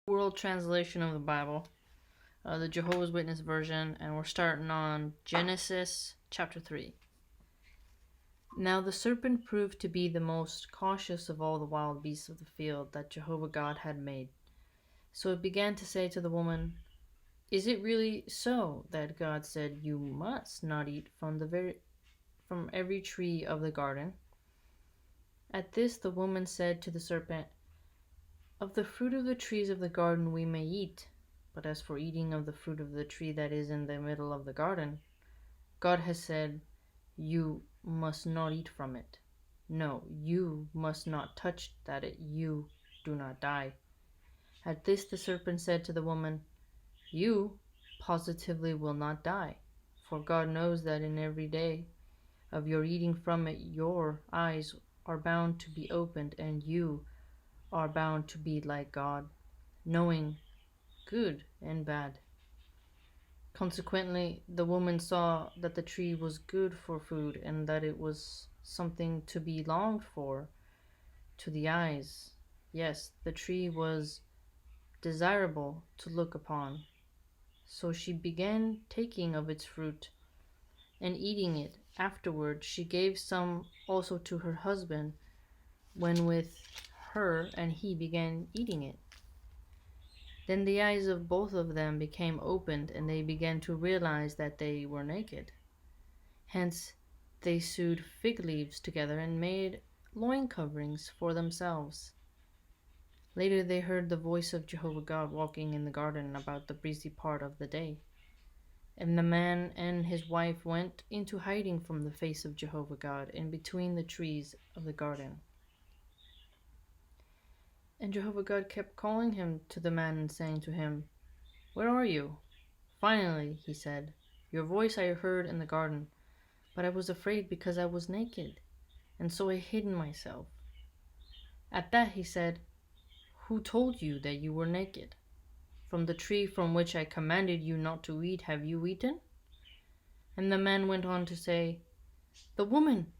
World translation of the Bible, the Jehovah's Witness version, and we're starting on Genesis chapter 3. Now the serpent proved to be the most cautious of all the wild beasts of the field that Jehovah God had made. So it began to say to the woman, "Is it really so that God said, 'You must not eat from every tree of the garden'?" At this the woman said to the serpent, "Of the fruit of the trees of the garden we may eat, but as for eating of the fruit of the tree that is in the middle of the garden, God has said, 'You must not eat from it.' No, you must not touch that you do not die." At this the serpent said to the woman, "You positively will not die, for God knows that in every day of your eating from it your eyes are bound to be opened, and you are bound to be like God, knowing good and bad." Consequently, the woman saw that the tree was good for food, and that it was something to be longed for to the eyes. Yes, the tree was desirable to look upon. So she began taking of its fruit and eating it. Afterward, she gave some also to her husband when with her, and he began eating it. Then the eyes of both of them became opened, and they began to realize that they were naked. Hence they sewed fig leaves together and made loin coverings for themselves. Later they heard the voice of Jehovah God walking in the garden about the breezy part of the day. And the man and his wife went into hiding from the face of Jehovah God in between the trees of the garden. And Jehovah God kept calling him to the man and saying to him, "Where are you?" Finally he said, "Your voice I heard in the garden, but I was afraid because I was naked, and so I hid myself." At that he said, "Who told you that you were naked? From the tree from which I commanded you not to eat have you eaten?" And the man went on to say, "The woman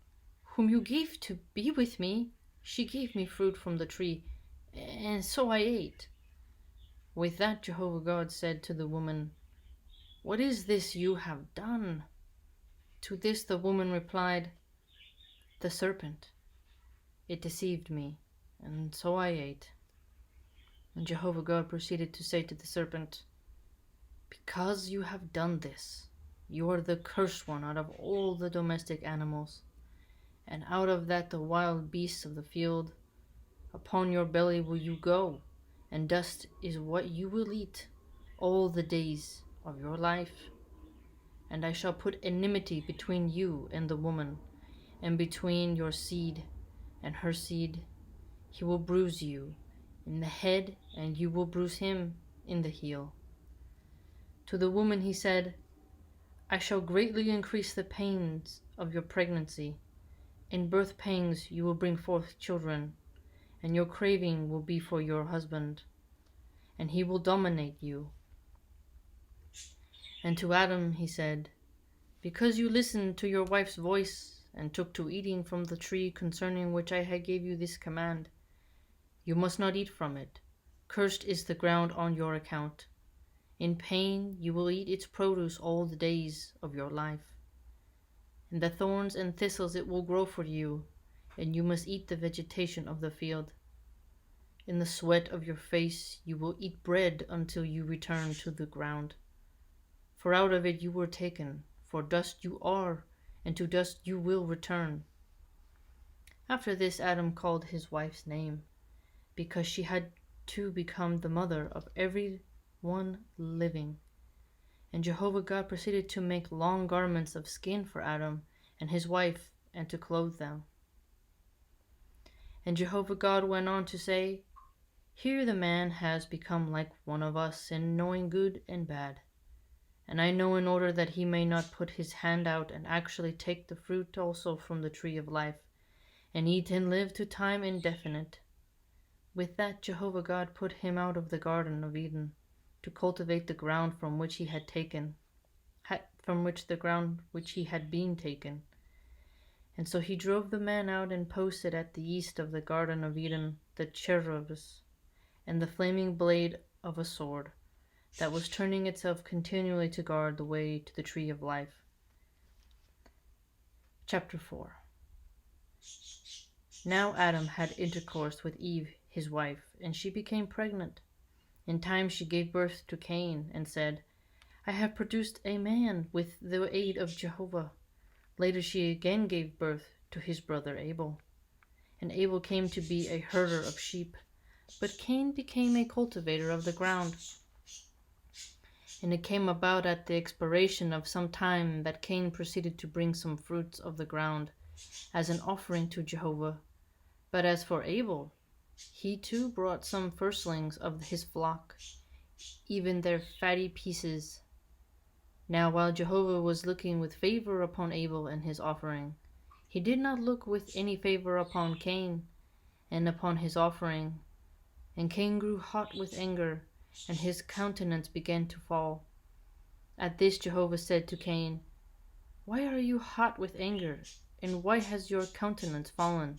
whom you gave to be with me, she gave me fruit from the tree, and so I ate." With that Jehovah God said to the woman, "What is this you have done?" To this the woman replied, "The serpent, it deceived me, and so I ate." And Jehovah God proceeded to say to the serpent, "Because you have done this, you are the cursed one out of all the domestic animals, and out of that the wild beasts of the field. Upon your belly will you go, and dust is what you will eat all the days of your life. And I shall put enmity between you and the woman, and between your seed and her seed. He will bruise you in the head, and you will bruise him in the heel." To the woman he said, "I shall greatly increase the pains of your pregnancy. In birth pangs you will bring forth children, and your craving will be for your husband, and he will dominate you." And to Adam he said, "Because you listened to your wife's voice, and took to eating from the tree concerning which I gave you this command, you must not eat from it. Cursed is the ground on your account. In pain you will eat its produce all the days of your life. And the thorns and thistles it will grow for you, and you must eat the vegetation of the field. In the sweat of your face you will eat bread until you return to the ground. For out of it you were taken, for dust you are, and to dust you will return." After this Adam called his wife's name, because she had to become the mother of every one living. And Jehovah God proceeded to make long garments of skin for Adam and his wife, and to clothe them. And Jehovah God went on to say, "Here the man has become like one of us in knowing good and bad. And I know in order that he may not put his hand out and actually take the fruit also from the tree of life, and eat and live to time indefinite." With that Jehovah God put him out of the Garden of Eden to cultivate the ground from which he had been taken. And so he drove the man out and posted at the east of the Garden of Eden the cherubs and the flaming blade of a sword that was turning itself continually to guard the way to the tree of life. Chapter 4. Now Adam had intercourse with Eve, his wife, and she became pregnant. In time she gave birth to Cain and said, I have produced a man with the aid of Jehova. Later she again gave birth to his brother Abel. And Abel came to be a herder of sheep, but Cain became a cultivator of the ground. And it came about at the expiration of some time that Cain proceeded to bring some fruits of the ground as an offering to Jehovah. But as for Abel, he too brought some firstlings of his flock, even their fatty pieces. Now while Jehovah was looking with favor upon Abel and his offering, he did not look with any favor upon Cain and upon his offering. And Cain grew hot with anger, and his countenance began to fall. At this Jehovah said to Cain, Why are you hot with anger, and why has your countenance fallen?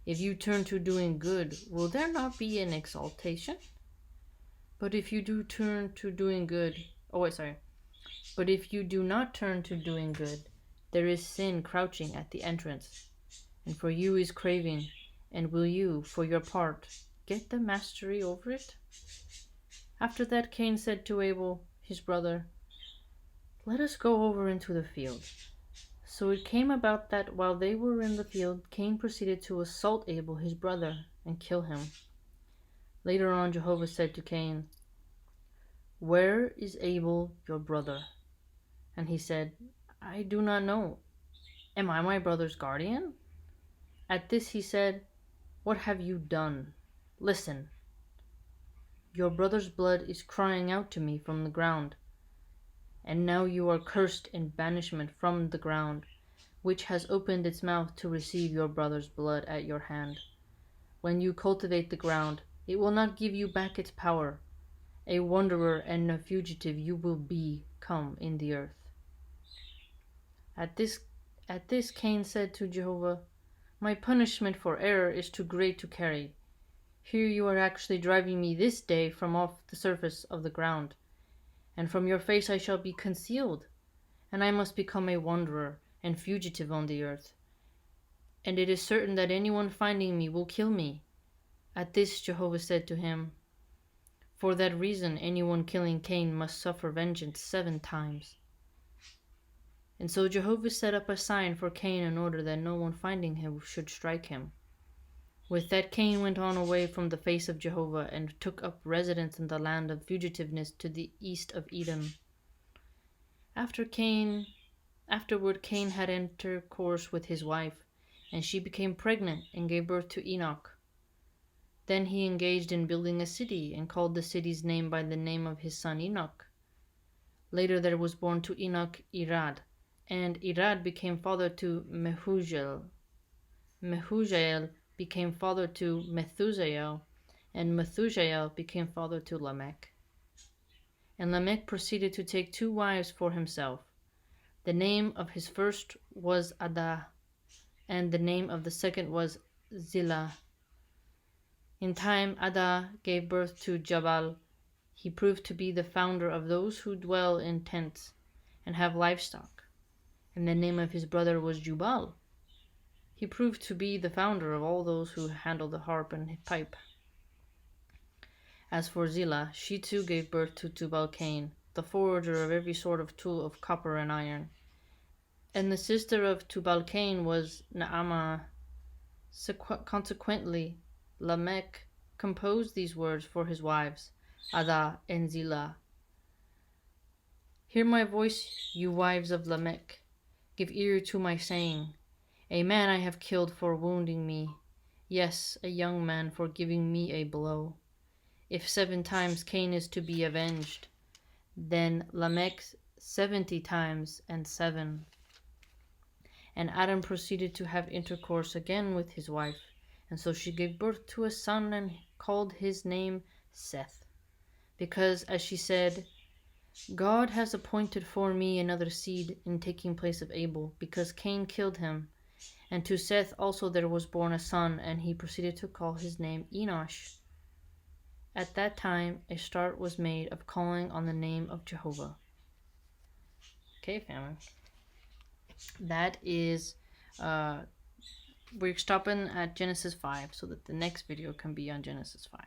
If you turn to doing good, will there not be an exaltation? But if you do turn to doing good, but if you do not turn to doing good, there is sin crouching at the entrance, and for you is craving, and will you, for your part, get the mastery over it? After that Cain said to Abel, his brother, Let us go over into the field. So it came about that while they were in the field, Cain proceeded to assault Abel his brother and kill him. Later on Jehovah said to Cain, Where is Abel your brother? And he said, I do not know. Am I my brother's guardian? At this he said, What have you done? Listen. Your brother's blood is crying out to me from the ground. And now you are cursed in banishment from the ground, which has opened its mouth to receive your brother's blood at your hand. When you cultivate the ground, it will not give you back its power. A wanderer and a fugitive you will become in the earth. At this Cain said to Jehovah, My punishment for error is too great to carry. Here you are actually driving me this day from off the surface of the ground, and from your face I shall be concealed, and I must become a wanderer and fugitive on the earth. And it is certain that anyone finding me will kill me. At this Jehovah said to him, For that reason anyone killing Cain must suffer vengeance 7 times. And so Jehovah set up a sign for Cain in order that no one finding him should strike him. With that Cain went on away from the face of Jehovah and took up residence in the land of fugitiveness to the east of Edom. Afterward Cain had intercourse with his wife, and she became pregnant and gave birth to Enoch. Then he engaged in building a city and called the city's name by the name of his son Enoch. Later there was born to Enoch Irad, and Irad became father to Mehujael. Mehujael became father to Methusael, and Methusael became father to Lamech. And Lamech proceeded to take 2 wives for himself. The name of his first was Adah, and the name of the second was Zillah. In time Adah gave birth to Jabal. He proved to be the founder of those who dwell in tents and have livestock. And the name of his brother was Jubal. He proved to be the founder of all those who handle the harp and pipe. As for Zillah, she too gave birth to Tubal-Cain, the forger of every sort of tool of copper and iron. And the sister of Tubal-Cain was Naamah. Consequently, Lamech composed these words for his wives, Adah and Zillah. Hear my voice, you wives of Lamech. Give ear to my saying. A man I have killed for wounding me. Yes, a young man for giving me a blow. If 7 times Cain is to be avenged, then Lamech 70 times and 7. And Adam proceeded to have intercourse again with his wife, and so she gave birth to a son and called his name Seth, because, as she said, God has appointed for me another seed in taking place of Abel, because Cain killed him. And to Seth also there was born a son, and he proceeded to call his name Enosh. At that time, a start was made of calling on the name of Jehovah. Okay, family. That is, we're stopping at Genesis 5 so that the next video can be on Genesis 5.